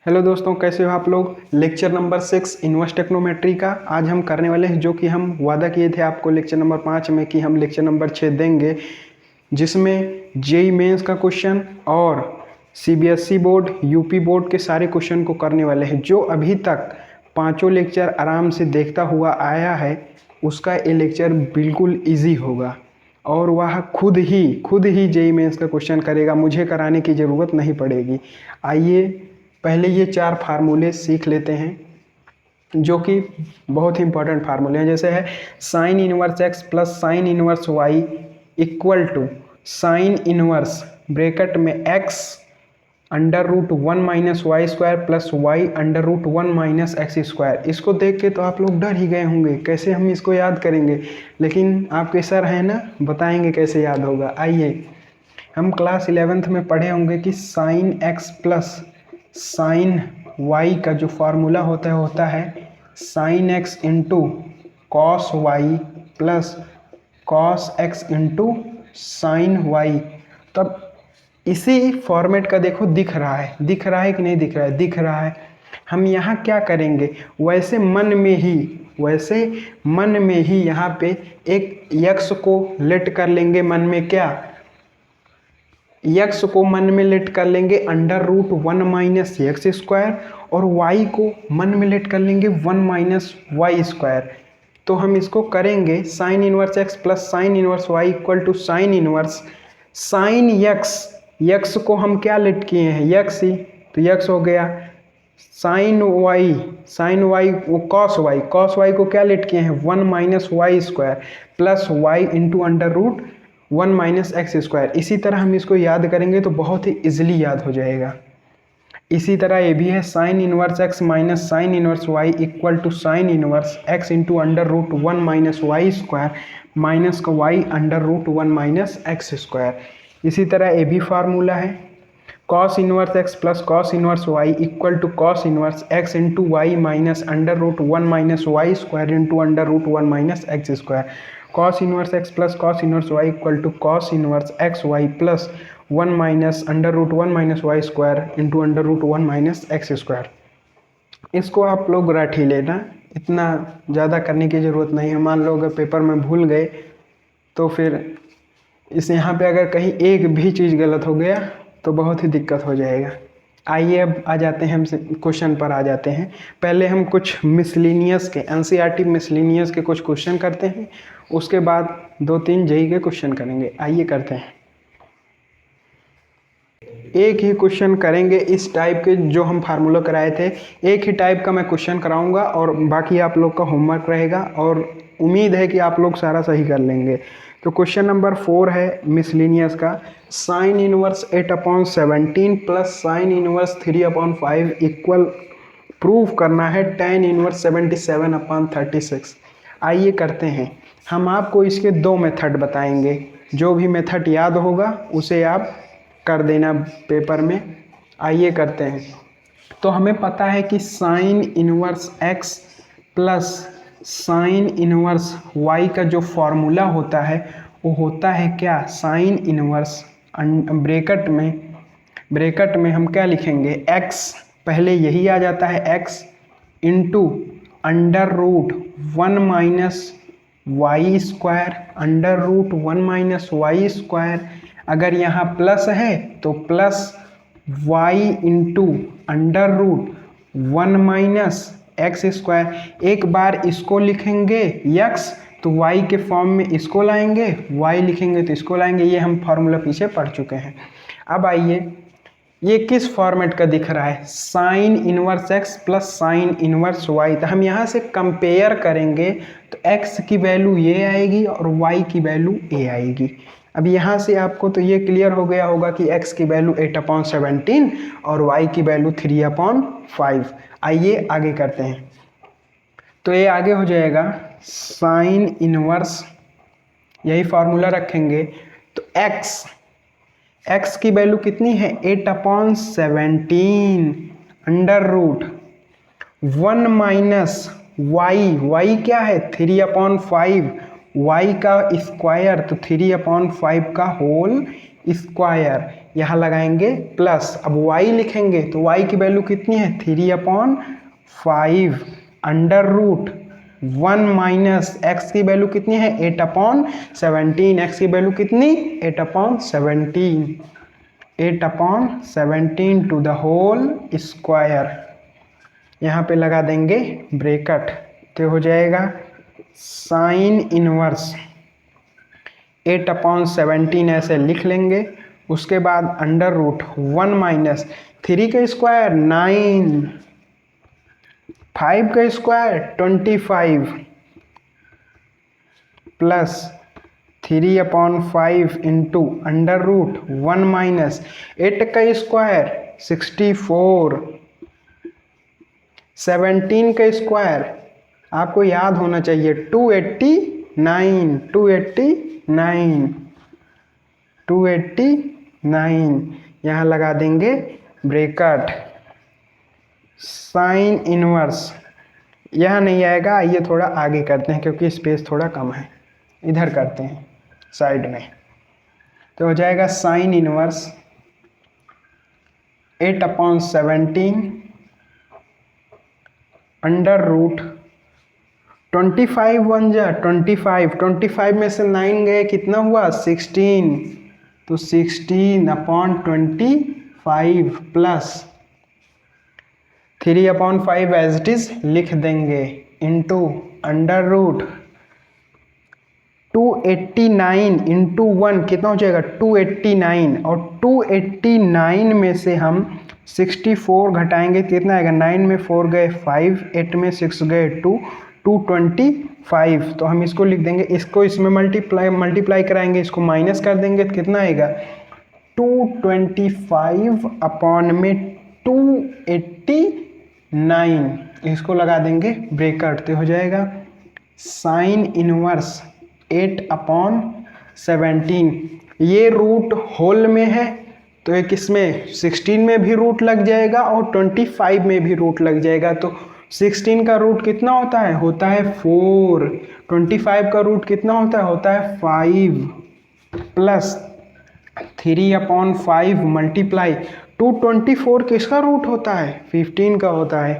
Hello दोस्तों, कैसे हो आप लोग। लेक्चर नंबर 6 इन्वर्स टेक्नोमेट्री का आज हम करने वाले हैं, जो कि हम वादा किए थे आपको लेक्चर नंबर 5 में कि हम लेक्चर नंबर 6 देंगे, जिसमें जेई मेंस का क्वेश्चन और सीबीएसई बोर्ड यूपी बोर्ड के सारे क्वेश्चन को करने वाले हैं। जो अभी तक पांचों लेक्चर आराम से देखता हुआ आया है, उसका ये लेक्चर बिल्कुल ईजी होगा और वह खुद ही जेई मेंस का क्वेश्चन करेगा, मुझे कराने की ज़रूरत नहीं पड़ेगी। आइए पहले ये 4 फार्मूले सीख लेते हैं, जो कि बहुत ही इंपॉर्टेंट फार्मूले हैं। जैसे है sine inverse x plus sine inverse y equal to sine inverse bracket में x under root 1 minus y square plus y under root 1 minus x square. इसको देख के तो आप लोग डर ही गए होंगे, कैसे हम इसको याद करेंगे, लेकिन आपके सर हैं ना, बताएंगे कैसे याद होगा। आइए, हम क्लास 11th में पढ़े होंगे कि sine x plus sine y का जो फार्मूला होता है sine x into cos y plus cos x into sine y. तब इसी फॉर्मेट का देखो दिख रहा है कि नहीं दिख रहा है, दिख रहा है। हम यहाँ क्या करेंगे, वैसे मन में ही यहाँ पे एक यक्स को लेट कर लेंगे। मन में क्या, यक्स को मन में लेट कर लेंगे under root 1 minus x square, और वाई को मन में लेट कर लेंगे 1 माइनस वाई स्क्वायर। तो हम इसको करेंगे sine inverse x plus sine inverse y equal to sine inverse sine x को हम क्या लेट किए हैं, यक्स ही, तो यक्स हो गया। साइन वाई वो कॉस वाई को क्या लेट किए हैं, 1 minus y square plus y into under root 1 minus x square. इसी तरह हम इसको याद करेंगे तो बहुत ही इजीली याद हो जाएगा। इसी तरह ये भी है sine inverse x minus sine inverse y equal to sine inverse x into under root 1 minus y square minus का y under root 1 minus x square. इसी तरह ये भी फार्मूला है cos inverse x plus cos inverse y equal to cos inverse x into y minus under root 1 minus y square into under root 1 minus x square. Cos inverse x plus cos inverse y equal to cos inverse x y plus 1 minus under root 1 minus y square into under root 1 minus x square. इसको आप लोग रट ही लेना, इतना ज़्यादा करने की ज़रूरत नहीं है। मान लो अगर पेपर में भूल गए तो फिर इस यहाँ पे अगर कहीं एक भी चीज़ गलत हो गया तो बहुत ही दिक्कत हो जाएगा। आइए अब आ जाते हैं, हम क्वेश्चन पर आ जाते हैं। पहले हम कुछ मिसलिनियस के एनसीईआरटी मिसलिनियस के कुछ क्वेश्चन करते हैं, उसके बाद 2-3 जेई के क्वेश्चन करेंगे। आइए करते हैं, एक ही क्वेश्चन करेंगे इस टाइप के जो हम फार्मूला कराए थे। एक ही टाइप का मैं क्वेश्चन कराऊंगा और बाकी आप लोग का होमवर्क रहेगा, और उम्मीद है कि आप लोग सारा सही कर लेंगे। तो क्वेश्चन नंबर 4 है मिसलिनियस का, sine inverse 8/17 plus sine inverse 3/5 equal prove करना है tan इनवर्स 77/36। आइए करते हैं। हम आपको इसके 2 मेथड बताएंगे, जो भी मेथड याद होगा उसे आप कर देना पेपर में। आइए करते हैं। तो हमें पता है कि sine inverse x plus sine inverse y का जो फॉर्मूला होता है वो होता है क्या, साइन इनवर्स ब्रैकेट में हम क्या लिखेंगे, x, पहले यही आ जाता है x into under root 1 minus y square under root 1 minus y square. अगर यहाँ प्लस है तो plus y into under root 1 minus x square. एक बार इसको लिखेंगे x तो y के फॉर्म में इसको लाएंगे, y लिखेंगे तो इसको लाएंगे। ये हम फॉर्मूला पीछे पढ़ चुके हैं। अब आइए, ये किस फॉर्मेट का दिख रहा है, sine inverse x plus sine inverse y। तो हम यहाँ से कंपेयर करेंगे तो x की वैल्यू ये आएगी और y की वैल्यू ये आएगी। अब यहाँ से आपको तो ये क्लियर हो गया होगा कि x की वैल्यू 8/17 और y की वैल्यू 3/5। आइए आगे करते हैं। तो ये आगे हो जाएगा साइन इनवर्स, यही फॉर्मूला रखेंगे तो x की वैल्यू कितनी है, 8/17 अंडर रूट 1 माइनस y क्या है 3/5, y का स्क्वायर तो 3/5 का होल स्क्वायर यहाँ लगाएंगे प्लस। अब y लिखेंगे तो y की वैल्यू कितनी है 3/5 अंडर रूट 1 माइनस x की वैल्यू कितनी है 8/17। x की वैल्यू कितनी 8/17, 8/17 टू द होल स्क्वायर। यहाँ पे लगा देंगे ब्रैकेट तो हो जाएगा साइन इनवर्स 8/17 ऐसे लिख लेंगे। उसके बाद अंडर रूट 1 माइनस 3 का स्क्वायर 9, 5 का square 25 plus 3/5 into under root 1 minus 8 का स्क्वायर 64, 17 का स्क्वायर आपको याद होना चाहिए 289, 289 यहाँ लगा देंगे ब्रैकेट। साइन इनवर्स यहाँ नहीं आएगा, ये थोड़ा आगे करते हैं क्योंकि स्पेस थोड़ा कम है, इधर करते हैं साइड में। तो हो जाएगा साइन इनवर्स 8/17 अंडर रूट 25 1 जा 25 में से 9 गए कितना हुआ 16, तो 16/25 प्लस 3/5 एज इट इज लिख देंगे इंटू अंडर रूट 289 इंटू 1 कितना हो जाएगा 289, और 289 में से हम 64 घटाएंगे कितना आएगा 9 में 4 गए 5, 8 में 6 गए 2, 225। तो हम इसको लिख देंगे, इसको इसमें मल्टीप्लाई कराएंगे, इसको माइनस कर देंगे तो कितना आएगा 225 अपॉन में 289, इसको लगा देंगे ब्रैकेट तो हो जाएगा साइन इनवर्स 8/17। ये रूट होल में है तो एक इसमें 16 में भी रूट लग जाएगा और 25 में भी रूट लग जाएगा। तो 16 का रूट कितना होता है 4, 25 का रूट कितना होता है 5 प्लस 3/5 मल्टीप्लाई 224 किसका रूट होता है 15 का होता है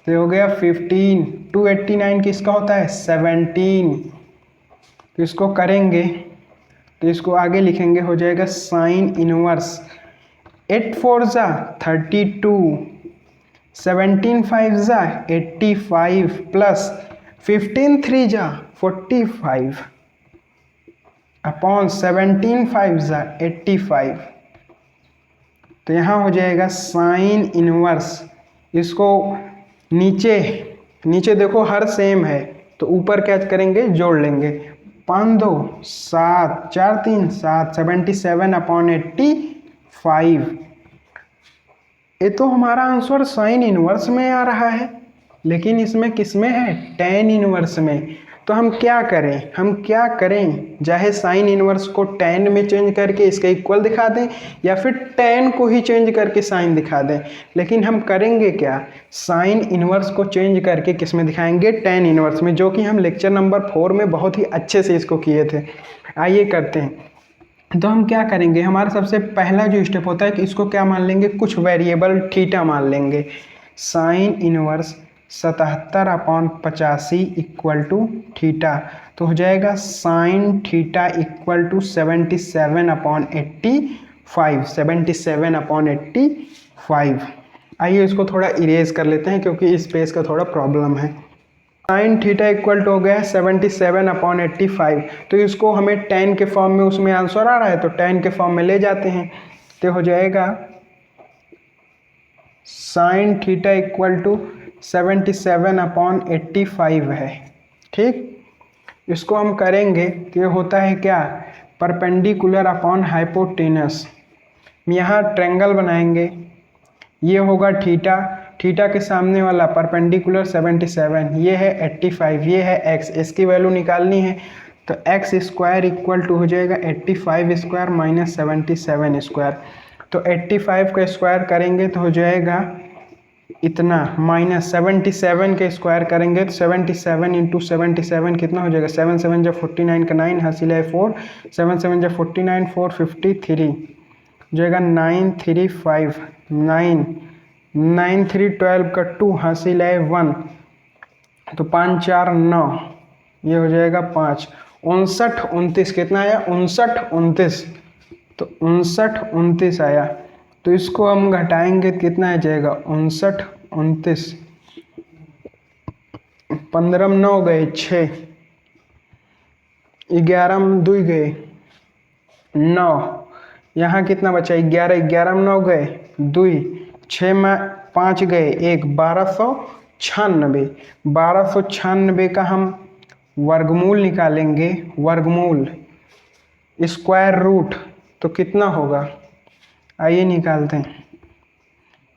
तो हो गया 15। 289 किसका होता है 17, तो इसको करेंगे तो इसको आगे लिखेंगे हो जाएगा साइन इनवर्स 8 4 जा 32, 17 5 जा 85 प्लस 15 3 जा 45 अपॉन 17 5 जा 85। तो यहाँ हो जाएगा साइन इनवर्स, इसको नीचे देखो हर सेम है तो ऊपर क्या करेंगे जोड़ लेंगे 5 2 7 4 3 7 77/85। ये तो हमारा आंसर साइन इनवर्स में आ रहा है, लेकिन इसमें किस में है tan इनवर्स में। तो हम क्या करें चाहे साइन इनवर्स को tan में चेंज करके इसका इक्वल दिखा दें या फिर tan को ही चेंज करके साइन दिखा दें, लेकिन हम करेंगे क्या साइन इनवर्स को चेंज करके किस में दिखाएंगे tan इनवर्स में, जो कि हम लेक्चर नंबर 4 में बहुत ही अच्छे से इसको किए थे। आइए करते हैं। तो हम क्या करेंगे, हमारा सबसे पहला जो स्टेप होता है कि इसको क्या मान लेंगे कुछ वेरिएबल थीटा मान लेंगे। Sine inverse 77/85 equal to theta, तो हो जाएगा साइन थीटा इक्वल टू 77/85, 77/85। आइए इसको थोड़ा इरेज कर लेते हैं क्योंकि इस पेज का थोड़ा प्रॉब्लम है। साइन थीटा इक्वल टू हो गया 77/85, तो इसको हमें tan के फॉर्म में उसमें आंसर आ रहा है तो tan के फॉर्म में ले जाते हैं तो हो जाएगा साइन थीटा इक्वल टू 77/85 है। ठीक, इसको हम करेंगे तो ये होता है क्या परपेंडिकुलर अपॉन हाइपोटेनस। यहाँ ट्रायंगल बनाएंगे, ये होगा थीटा, थीटा के सामने वाला परपेंडिकुलर 77, ये है 85, ये है x, इसकी वैल्यू निकालनी है तो x स्क्वायर इक्वल टू हो जाएगा 85 स्क्वायर माइनस 77 स्क्वायर। तो 85 का स्क्वायर करेंगे तो हो जाएगा इतना, माइनस 77 के स्क्वायर करेंगे तो 77 इंटू 77 कितना हो जाएगा 7 7 जब 49 का 9 हासिल है 4, 7 7 जब 49 4 53, जाएगा 9 3 5 9 9 3 12 का 2 हासिल है 1 तो 5 4 9 ये हो जाएगा 5 59 29 कितना आया 59 29 तो 59 29 आया। तो इसको हम घटाएंगे कितना आ जाएगा 59 29 15 में 9 गए 6 11 में 2 गए 9 यहाँ कितना बचा 11 11 में 9 गए 2 6 में 5 गए 1 1296 1296 का हम वर्गमूल निकालेंगे वर्गमूल स्क्वायर रूट तो कितना होगा आइए निकालते हैं।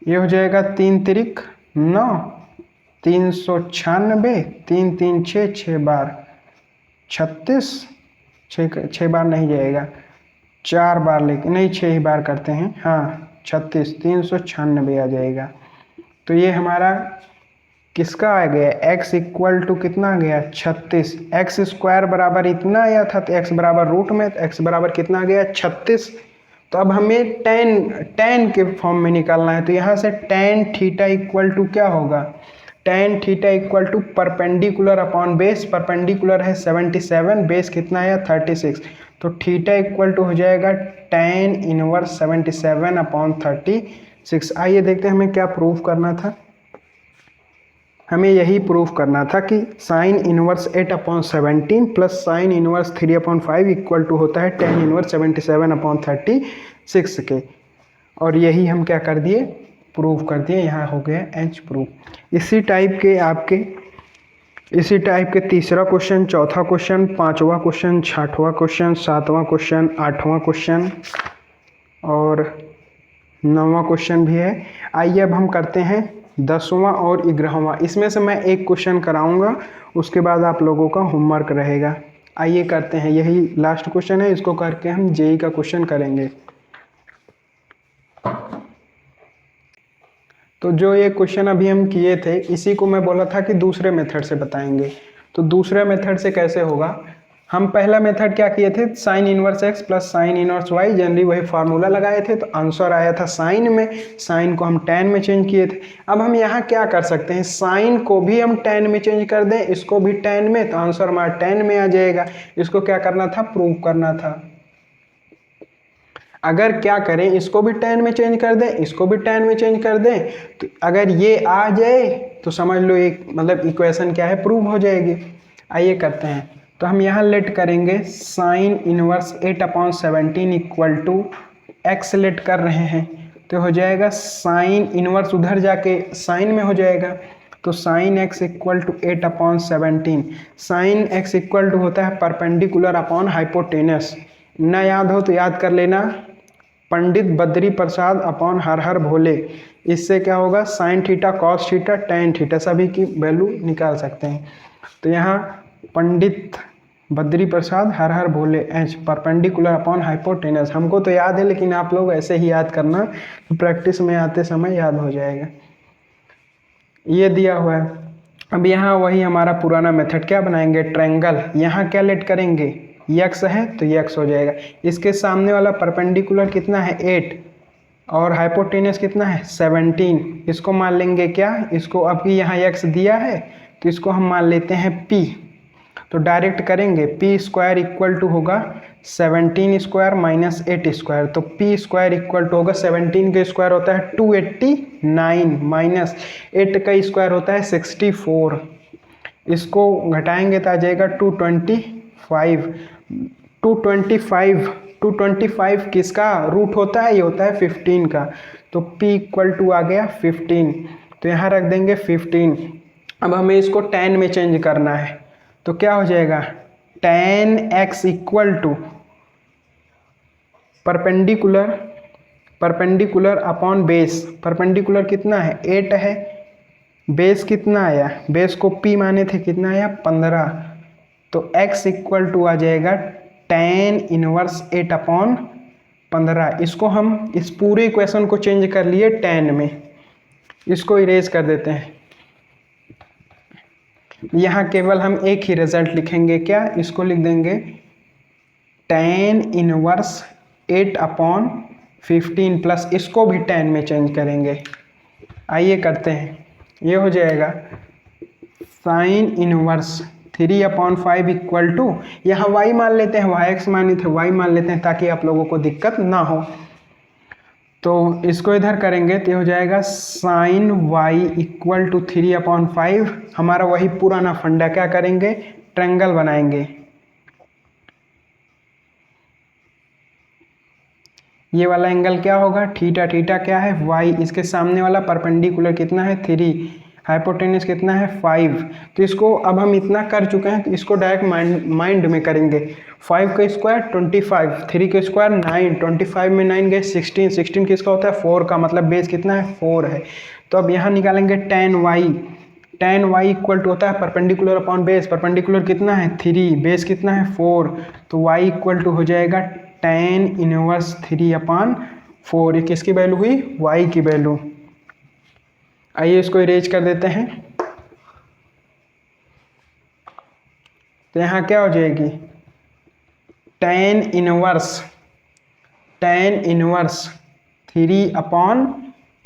ये हो जाएगा 3 तिरिक 9 396 3 3 6 6 बार 36 6 बार नहीं जाएगा 4 बार लेकिन नहीं 6 ही बार करते हैं हाँ 36 396 आ जाएगा। तो ये हमारा किसका आ गया x इक्वल टू कितना आ गया 36 एक्स स्क्वायर बराबर इतना आया था तो x बराबर रूट में तो x बराबर कितना आ गया 36। तो अब हमें tan के फॉर्म में निकालना है तो यहाँ से tan थीटा इक्वल टू क्या होगा tan theta equal to perpendicular upon base perpendicular है 77 बेस कितना आया 36 तो थीटा इक्वल टू हो जाएगा tan इनवर्स 77 अपॉन 36। आइए देखते हैं हमें क्या प्रूफ करना था। हमें यही प्रूफ करना था कि sine inverse 8 upon 17 plus sine inverse 3 upon 5 equal to होता है tan इनवर्स 77 अपॉन 36 के। और यही हम क्या कर दिए प्रूफ कर दिए यहाँ हो गया एच प्रूफ। इसी टाइप के तीसरा क्वेश्चन चौथा क्वेश्चन पांचवा क्वेश्चन छठवां क्वेश्चन सातवां क्वेश्चन आठवां क्वेश्चन और 9वां क्वेश्चन भी है। आइए अब हम करते हैं 10वां और 11वां। इसमें से मैं एक क्वेश्चन कराऊंगा उसके बाद आप लोगों का होमवर्क रहेगा। आइए करते हैं यही लास्ट क्वेश्चन है इसको करके हम जेई का क्वेश्चन करेंगे। तो जो ये क्वेश्चन अभी हम किए थे इसी को मैं बोला था कि दूसरे मेथड से बताएंगे। तो दूसरे मेथड से कैसे होगा हम पहला मेथड क्या किए थे sine inverse x plus sine inverse y generally वही फार्मूला लगाए थे तो आंसर आया था साइन में साइन को हम tan में चेंज किए थे। अब हम यहाँ क्या कर सकते हैं साइन को भी हम tan में चेंज कर दें इसको भी tan में तो आंसर हमारा tan में आ जाएगा। इसको क्या करना था प्रूव करना था। अगर क्या करें इसको भी tan में चेंज कर दें इसको भी tan में चेंज कर दें तो अगर ये आ जाए तो समझ लो एक मतलब इक्वेशन क्या है प्रूव हो जाएगी। आइए करते हैं। तो हम यहाँ लेट करेंगे sine inverse 8 upon 17 equal to x let कर रहे हैं तो हो जाएगा साइन इनवर्स उधर जाके साइन में हो जाएगा तो sine x equal to 8 upon 17 sine x equal to होता है परपेंडिकुलर अपॉन हाइपोटेनस। ना याद हो तो याद कर लेना पंडित बद्री प्रसाद अपॉन हर हर भोले। इससे क्या होगा sine theta cos theta tan theta सभी की वैल्यू निकाल सकते हैं। तो यहाँ पंडित बद्री प्रसाद हर हर भोले एच परपेंडिकुलर अपॉन हाइपोटेनस हमको तो याद है लेकिन आप लोग ऐसे ही याद करना तो प्रैक्टिस में आते समय याद हो जाएगा। ये दिया हुआ है। अब यहाँ वही हमारा पुराना मेथड क्या बनाएंगे ट्रायंगल। यहाँ क्या लेट करेंगे यक्स है तो यक्स हो जाएगा। इसके सामने वाला परपेंडिकुलर कितना है 8 और हाइपोटेनस कितना है 17। इसको मान लेंगे क्या इसको अब यहाँ यक्स दिया है तो इसको हम मान लेते हैं p। तो डायरेक्ट करेंगे पी स्क्वायर इक्वल टू होगा 17 स्क्वायर माइनस 8 स्क्वायर तो पी स्क्वायर इक्वल टू होगा 17 का स्क्वायर होता है 289 माइनस 8 का स्क्वायर होता है 64। इसको घटाएंगे तो आ जाएगा 225 किसका रूट होता है ये होता है 15 का तो p इक्वल टू आ गया 15 तो यहाँ रख देंगे 15। अब हमें इसको tan में चेंज करना है तो क्या हो जाएगा tan x equal to perpendicular upon base. Perpendicular कितना है 8 है बेस कितना आया बेस को p माने थे कितना आया 15 तो x इक्वल टू आ जाएगा tan इनवर्स 8 अपॉन 15। इसको हम इस पूरे इक्वेशन को चेंज कर लिए tan में इसको इरेज कर देते हैं। यहाँ केवल हम एक ही रिजल्ट लिखेंगे क्या इसको लिख देंगे tan इनवर्स 8 अपॉन 15 प्लस इसको भी 10 में चेंज करेंगे। आइए करते हैं, ये हो जाएगा साइन इनवर्स 3/5 इक्वल टू, यहाँ y मान लेते हैं, yx माने थे y मान लेते हैं ताकि आप लोगों को दिक्कत ना हो। तो इसको इधर करेंगे तो हो जाएगा साइन y इक्वल टू 3/5। हमारा वही पुराना फंडा, क्या करेंगे, ट्रायंगल बनाएंगे। ये वाला एंगल क्या होगा, थीटा। थीटा क्या है, y। इसके सामने वाला परपेंडिकुलर कितना है, 3। हाइपोटेनस कितना है, 5। तो इसको अब हम इतना कर चुके हैं तो इसको डायरेक्ट माइंड में करेंगे। 5 का स्क्वायर 25, 3 का स्क्वायर 9, 25 में 9 गए 16, 16 किसका होता है, 4 का, मतलब बेस कितना है, 4 है। तो अब यहाँ निकालेंगे tan y इक्वल टू होता है परपेंडिकुलर अपॉन बेस। परपेंडिकुलर कितना है, 3, बेस कितना है, 4। तो y इक्वल टू हो जाएगा tan इनवर्स 3/4। ये किसकी वैल्यू हुई, y की वैल्यू। आइए इसको इरेज कर देते हैं। तो यहाँ क्या हो जाएगी, tan इनवर्स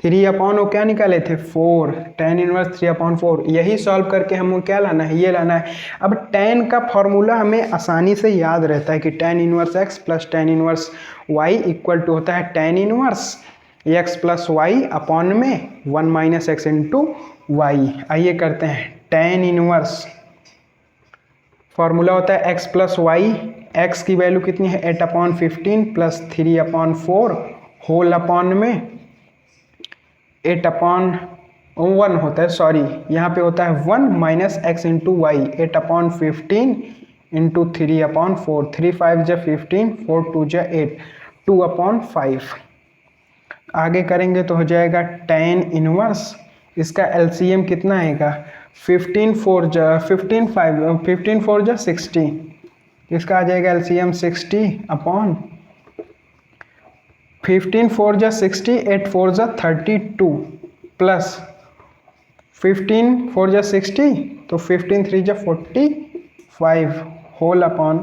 3/3 वो क्या निकाले थे, 4। tan inverse 3/4। यही सॉल्व करके हमको क्या लाना है, ये लाना है। अब tan का फॉर्मूला हमें आसानी से याद रहता है कि tan inverse x plus tan inverse y equal to होता है tan inverse x plus y upon में 1 माइनस एक्स इंटू वाई। आइए करते हैं, tan इनवर्स फॉर्मूला होता है x प्लस वाई। x की वैल्यू कितनी है, 8/15 प्लस 3/4 होल अपॉन में 8/1 होता है, सॉरी यहाँ पे होता है 1 minus x into y. 8/15 into 3/4, 3 5 जा 15, 4 2 जा 8, 2/5। आगे करेंगे तो हो जाएगा tan इनवर्स, इसका एलसीएम कितना आएगा, 15 4 जा 60, इसका आ जाएगा एलसीएम 60/15 4 जा 60, 8 4 जा 32 प्लस 15 4 जा 60, तो 15 3 जा 45 होल अपॉन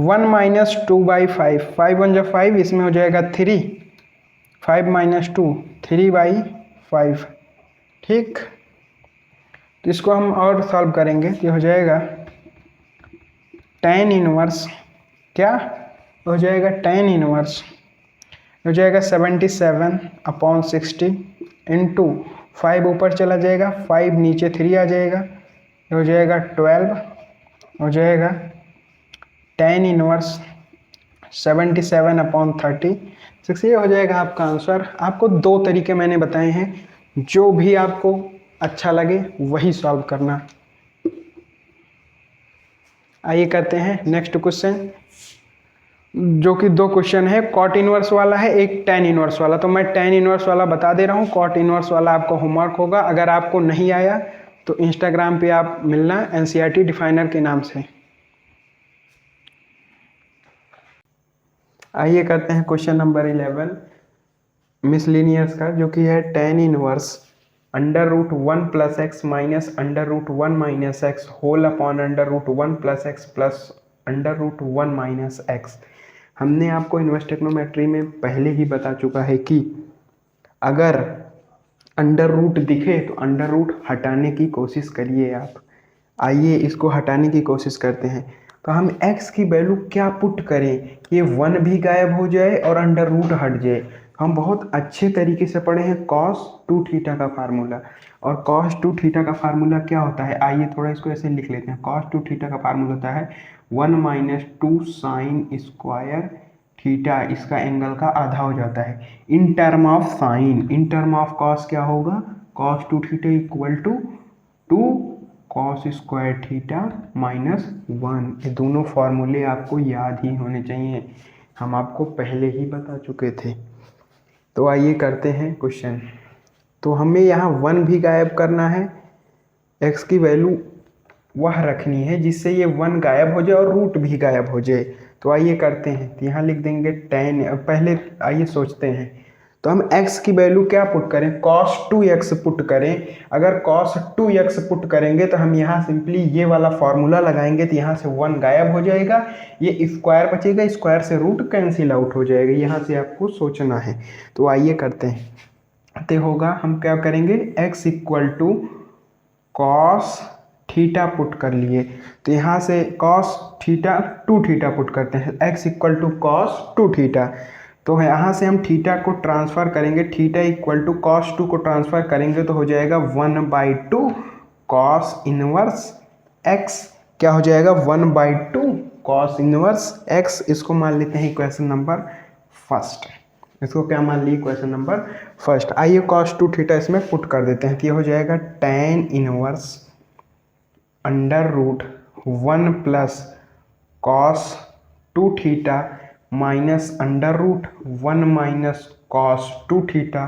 1 माइनस 2/5, 5 1 जा 5, इसमें हो जाएगा 3, 5 माइनस 2 3/5। ठीक, तो इसको हम और सॉल्व करेंगे तो हो जाएगा tan इनवर्स, क्या हो जाएगा, tan इनवर्स हो जाएगा 77/60 इंटू 5 ऊपर चला जाएगा, 5 नीचे 3 आ जाएगा, हो जाएगा 12, हो जाएगा tan इनवर्स 77/36। ये हो जाएगा आपका आंसर। आपको 2 तरीके मैंने बताए हैं, जो भी आपको अच्छा लगे वही सॉल्व करना। आइए करते हैं नेक्स्ट क्वेश्चन, जो कि 2 क्वेश्चन है, कॉट इनवर्स वाला है, एक tan इनवर्स वाला। तो मैं tan इनवर्स वाला बता दे रहा हूँ, कॉट इनवर्स वाला आपको होमवर्क होगा। अगर आपको नहीं आया तो इंस्टाग्राम पे आप मिलना NCERT डिफाइनर के नाम से। आइए करते हैं क्वेश्चन नंबर 11 मिसलिनियस का, जो कि है tan inverse √1 plus x minus √1 minus x whole upon √1 plus x plus √1 minus x. हमने आपको इनवर्स ट्रिग्नोमेट्री में पहले ही बता चुका है कि अगर अंडर रूट दिखे तो अंडर रूट हटाने की कोशिश करिए आप। आइए इसको हटाने की कोशिश करते हैं। तो हम x की वैल्यू क्या पुट करें, ये 1 भी गायब हो जाए और अंडर रूट हट जाए। हम बहुत अच्छे तरीके से पढ़े हैं cos 2 थीटा का फार्मूला, और cos 2 थीटा का फार्मूला क्या होता है, आइए थोड़ा इसको ऐसे लिख लेते हैं। cos 2 थीटा का फार्मूला होता है 1 माइनस 2 साइन स्क्वायर थीटा, इसका एंगल का आधा हो जाता है in term of sine. In term of cos क्या होगा, cos 2 theta equal to 2 cos square theta minus 1। ये दोनों फार्मूले आपको याद ही होने चाहिए, हम आपको पहले ही बता चुके थे। तो आइए करते हैं क्वेश्चन। तो हमें यहाँ 1 भी गायब करना है, x की वैल्यू वह रखनी है जिससे ये 1 गायब हो जाए और रूट भी गायब हो जाए। तो आइए करते हैं, तो यहाँ लिख देंगे tan। पहले आइए सोचते हैं, तो हम x की वैल्यू क्या पुट करें, cos 2x पुट करें। अगर cos 2x पुट करेंगे तो हम यहाँ सिंपली ये वाला फॉर्मूला लगाएंगे तो यहाँ से 1 गायब हो जाएगा, ये स्क्वायर बचेगा, स्क्वायर से रूट कैंसिल आउट हो जाएगा। यहाँ से आपको सोचना है। तो आइए करते हैं। तो होगा हम क्या करेंगे, x equal to cos theta put कर लिए, तो यहाँ से cos थीटा 2 थीटा पुट करते हैं, x equal to cos 2 theta. तो यहाँ से हम थीटा को ट्रांसफ़र करेंगे, थीटा इक्वल टू cos 2 को ट्रांसफ़र करेंगे तो हो जाएगा 1/2 cos इनवर्स x, क्या हो जाएगा 1/2 cos इनवर्स x। इसको मान लेते हैं इक्वेशन नंबर फर्स्ट, इसको क्या मान लिए, इक्वेशन नंबर फर्स्ट। आइए cos 2 थीटा इसमें पुट कर देते हैं, तो ये हो जाएगा tan inverse under root 1 plus cos 2 theta minus under root 1 minus cos 2 theta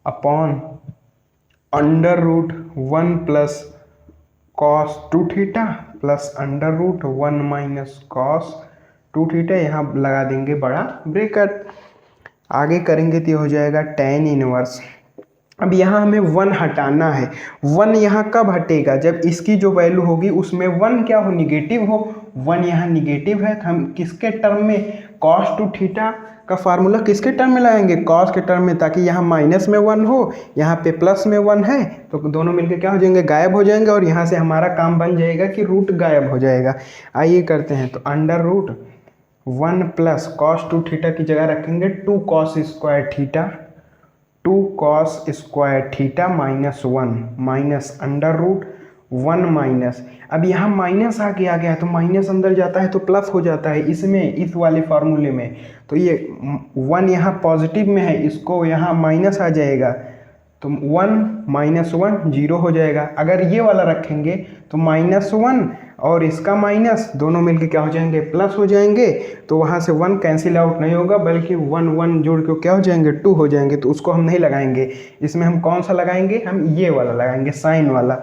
upon under root 1 plus cos 2 theta plus under root 1 minus cos 2 theta. यहाँ लगा देंगे बड़ा ब्रैकेट, आगे करेंगे तो ये हो जाएगा tan इनवर्स। अब यहाँ हमें 1 हटाना है, 1 यहाँ कब हटेगा, जब इसकी जो वैल्यू होगी उसमें 1 क्या हो, निगेटिव हो। 1 यहाँ निगेटिव है तो हम किसके टर्म में, cos 2 थीटा का फार्मूला किसके टर्म में लगाएंगे, cos के टर्म में, ताकि यहाँ माइनस में 1 हो, यहाँ पे प्लस में 1 है, तो दोनों मिलके क्या हो जाएंगे, गायब हो जाएंगे, और यहाँ से हमारा काम बन जाएगा कि रूट गायब हो जाएगा। आइए करते हैं, तो under root 1 plus cos 2 theta की जगह रखेंगे 2 cos square theta, 2 cos square theta minus 1 minus under root 1 minus, अब यहाँ माइनस आगे आ गया है तो माइनस अंदर जाता है तो प्लस हो जाता है इसमें, इस वाले फार्मूले में। तो ये 1 यहाँ पॉजिटिव में है, इसको यहाँ माइनस आ जाएगा, तो 1 माइनस 1 0 हो जाएगा। अगर ये वाला रखेंगे तो माइनस 1 और इसका माइनस दोनों मिलके क्या हो जाएंगे, प्लस हो जाएंगे। तो वहाँ से 1 कैंसिल आउट नहीं होगा, बल्कि 1 1 जोड़ के क्या हो जाएंगे, 2 हो जाएंगे। तो उसको हम नहीं लगाएंगे, इसमें हम कौन सा लगाएंगे, हम ये वाला लगाएंगे, साइन वाला।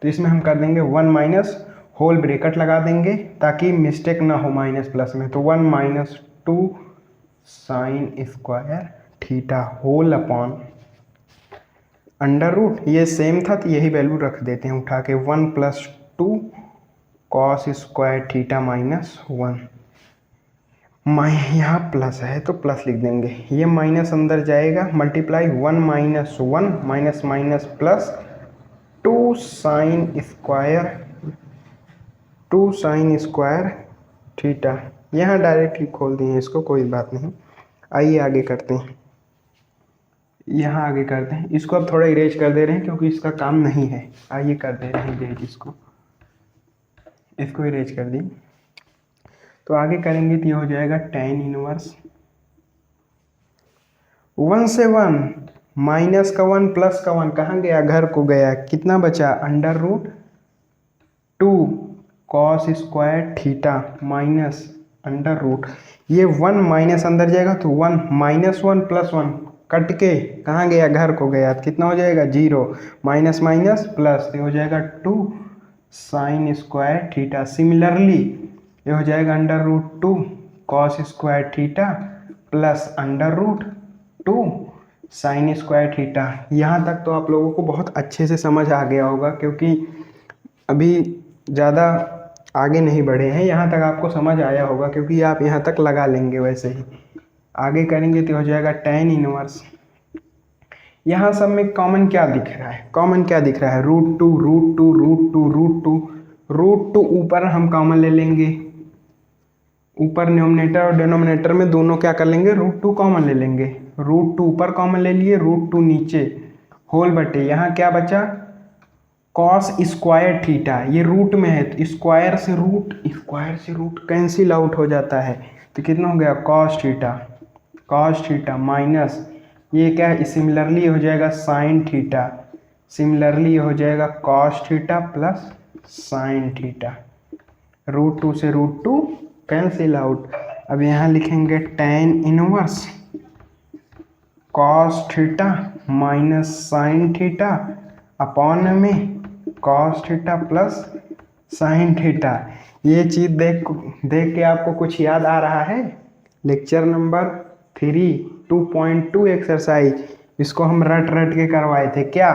तो इसमें हम कर देंगे 1 माइनस होल ब्रैकेट लगा देंगे ताकि मिस्टेक ना हो माइनस प्लस में। तो 1 minus 2 sine square theta whole upon under root, ये सेम था तो यही वैल्यू रख देते हैं उठा के, 1 plus 2 cos square theta minus 1, यहाँ प्लस है तो प्लस लिख देंगे, ये माइनस अंदर जाएगा, multiply 1 minus 1 minus minus plus 2 sine square theta. यहाँ डायरेक्टली खोल दिए इसको, कोई बात नहीं। आइए आगे करते हैं, यहाँ आगे करते हैं, इसको अब थोड़ा इरेज कर दे रहे हैं क्योंकि इसका काम नहीं है। आइए कर दे रहे हैं इरेज, इसको इरेज कर दी। तो आगे करेंगे तो ये हो जाएगा tan इनवर्स 1 से 1 माइनस का 1 प्लस का 1 कहाँ गया, घर को गया, कितना बचा, under root 2 cos square theta minus under root, ये 1 माइनस अंदर जाएगा तो 1 माइनस 1 प्लस 1 कट के कहाँ गया, घर को गया, तो कितना हो जाएगा 0, माइनस माइनस प्लस, ये हो जाएगा 2 साइन स्क्वायर थीटा। सिमिलरली ये हो जाएगा under root 2 cos square theta plus under root 2 sine square theta. यहाँ तक तो आप लोगों को बहुत अच्छे से समझ आ गया होगा, क्योंकि अभी ज़्यादा आगे नहीं बढ़े हैं, यहाँ तक आपको समझ आया होगा क्योंकि आप यहाँ तक लगा लेंगे। वैसे ही आगे करेंगे तो हो जाएगा tan इनवर्स, यहाँ सब में कॉमन क्या दिख रहा है, कॉमन क्या दिख रहा है, √2 √2 √2 √2 √2 ऊपर हम कॉमन ले लेंगे, ऊपर न्यूमरेटर और डिनोमिनेटर में दोनों क्या कर लेंगे, √2 कॉमन ले लेंगे, √2 ऊपर कॉमन ले लिए, √2 नीचे होल बटे, यहाँ क्या बचा कॉस स्क्वायर थीटा, ये रूट में है तो स्क्वायर से रूट कैंसिल आउट हो जाता है, तो कितना हो गया कॉस थीटा माइनस ये क्या है, सिमिलरली हो जाएगा साइन थीटा, सिमिलरली हो जाएगा cos theta plus sine theta, √2 से √2 कैंसिल आउट। अब यहाँ लिखेंगे tan inverse cos theta minus sine theta upon में cos theta plus sine theta. ये चीज़ देख के आपको कुछ याद आ रहा है, लेक्चर नंबर 3 2.2 एक्सरसाइज, इसको हम रट रट के करवाए थे। क्या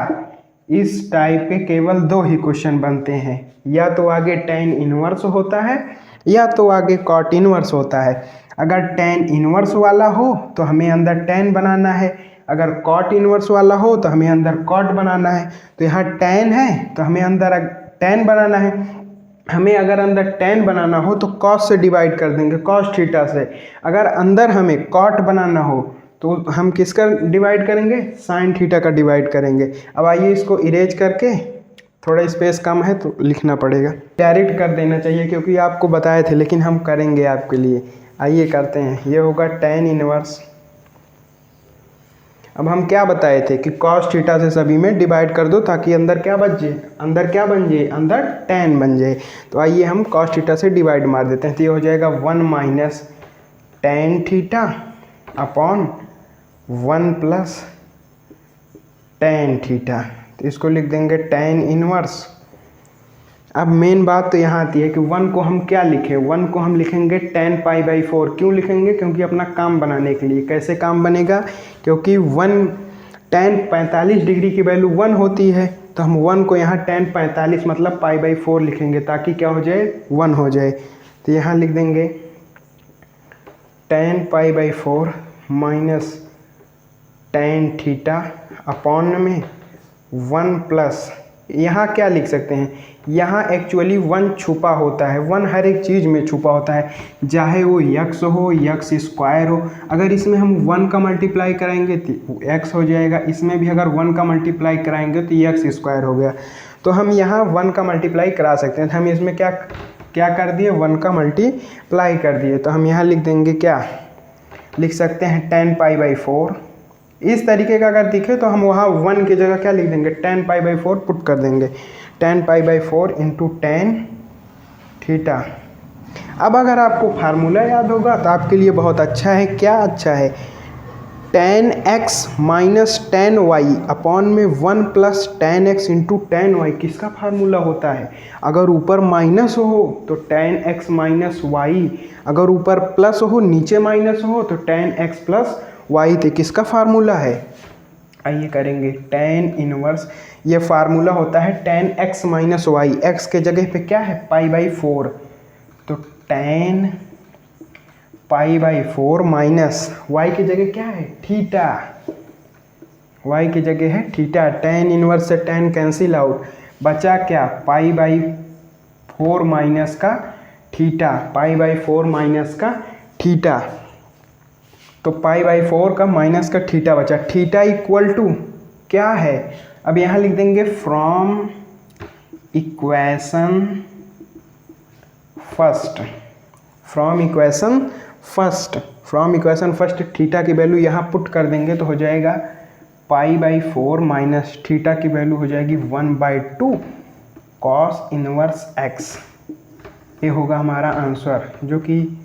इस टाइप के केवल 2 ही क्वेश्चन बनते हैं, या तो आगे tan इनवर्स होता है या तो आगे cot इनवर्स होता है। अगर tan इनवर्स वाला हो तो हमें अंदर tan बनाना है, अगर cot इनवर्स वाला हो तो हमें अंदर cot बनाना है। तो यहाँ tan है तो हमें अंदर tan बनाना है। हमें अगर अंदर tan बनाना हो तो cos से डिवाइड कर देंगे, cos थीटा से। अगर अंदर हमें cot बनाना हो तो हम किसका डिवाइड करेंगे, sin थीटा का डिवाइड करेंगे। अब आइए इसको इरेज करके, थोड़ा स्पेस कम है तो लिखना पड़ेगा, डायरेक्ट कर देना चाहिए क्योंकि आपको बताए थे, लेकिन हम करेंगे आपके लिए। आइए करते हैं। ये होगा tan इनवर्स। अब हम क्या बताए थे कि cos थीटा से सभी में डिवाइड कर दो ताकि अंदर क्या बच जाए, अंदर क्या बन जाए, अंदर tan बन जाए। तो आइए हम cos थीटा से डिवाइड मार देते हैं। तो ये हो जाएगा 1 minus tan theta upon 1 plus tan theta. तो इसको लिख देंगे tan इनवर्स। अब मेन बात तो यहाँ आती है कि 1 को हम क्या लिखें, 1 को हम लिखेंगे tan π/4। क्यों लिखेंगे, क्योंकि अपना काम बनाने के लिए। कैसे काम बनेगा, क्योंकि 1 tan 45 डिग्री की वैल्यू 1 होती है, तो हम 1 को यहाँ tan 45 मतलब π/4 लिखेंगे ताकि क्या हो जाए, 1 हो जाए। तो यहाँ लिख देंगे tan π/4 minus tan theta upon में 1 प्लस, यहाँ क्या लिख सकते हैं, यहाँ एक्चुअली 1 छुपा होता है। 1 हर एक चीज़ में छुपा होता है, चाहे वो x हो, x स्क्वायर हो। अगर इसमें हम 1 का मल्टीप्लाई कराएंगे तो x हो जाएगा, इसमें भी अगर 1 का मल्टीप्लाई कराएंगे तो x स्क्वायर हो गया। तो हम यहाँ 1 का मल्टीप्लाई करा सकते हैं। तो हम इसमें क्या क्या कर दिए, 1 का मल्टीप्लाई कर दिए। तो हम यहाँ लिख देंगे, क्या लिख सकते हैं, tan π/4। इस तरीके का अगर दिखे तो हम वहाँ 1 की जगह क्या लिख देंगे, tan π/4 पुट कर देंगे, tan π/4 इंटू tan थीटा। अब अगर आपको फार्मूला याद होगा तो आपके लिए बहुत अच्छा है। क्या अच्छा है, tan x minus tan y upon में 1 plus tan x into tan y। किसका फार्मूला होता है, अगर ऊपर माइनस हो तो tan x माइनस y, अगर ऊपर प्लस हो नीचे माइनस हो तो tan x प्लस y। थे किसका फार्मूला है, आइए करेंगे tan इनवर्स। ये फार्मूला होता है tan x minus y, x के जगह पे क्या है π/4, तो tan π/4 माइनस y की जगह क्या है थीटा, y की जगह है थीटा। tan इनवर्स से tan कैंसिल आउट, बचा क्या π/4 माइनस का थीटा, π/4 माइनस का थीटा। तो π/4 का माइनस का थीटा बचा, थीटा इक्वल टू क्या है, अब यहाँ लिख देंगे from equation first, from equation first, from equation first theta की वैल्यू यहाँ पुट कर देंगे तो हो जाएगा π/4 माइनस थीटा की वैल्यू हो जाएगी 1/2 cos इनवर्स x। ये होगा हमारा आंसर, जो कि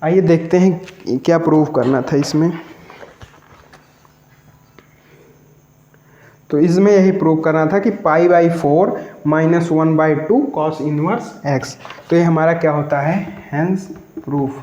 आइए देखते हैं क्या प्रूव करना था इसमें। तो इसमें यही प्रूव करना था कि π/4 माइनस 1/2 cos इनवर्स x। तो ये हमारा क्या होता है, हेंस प्रूफ।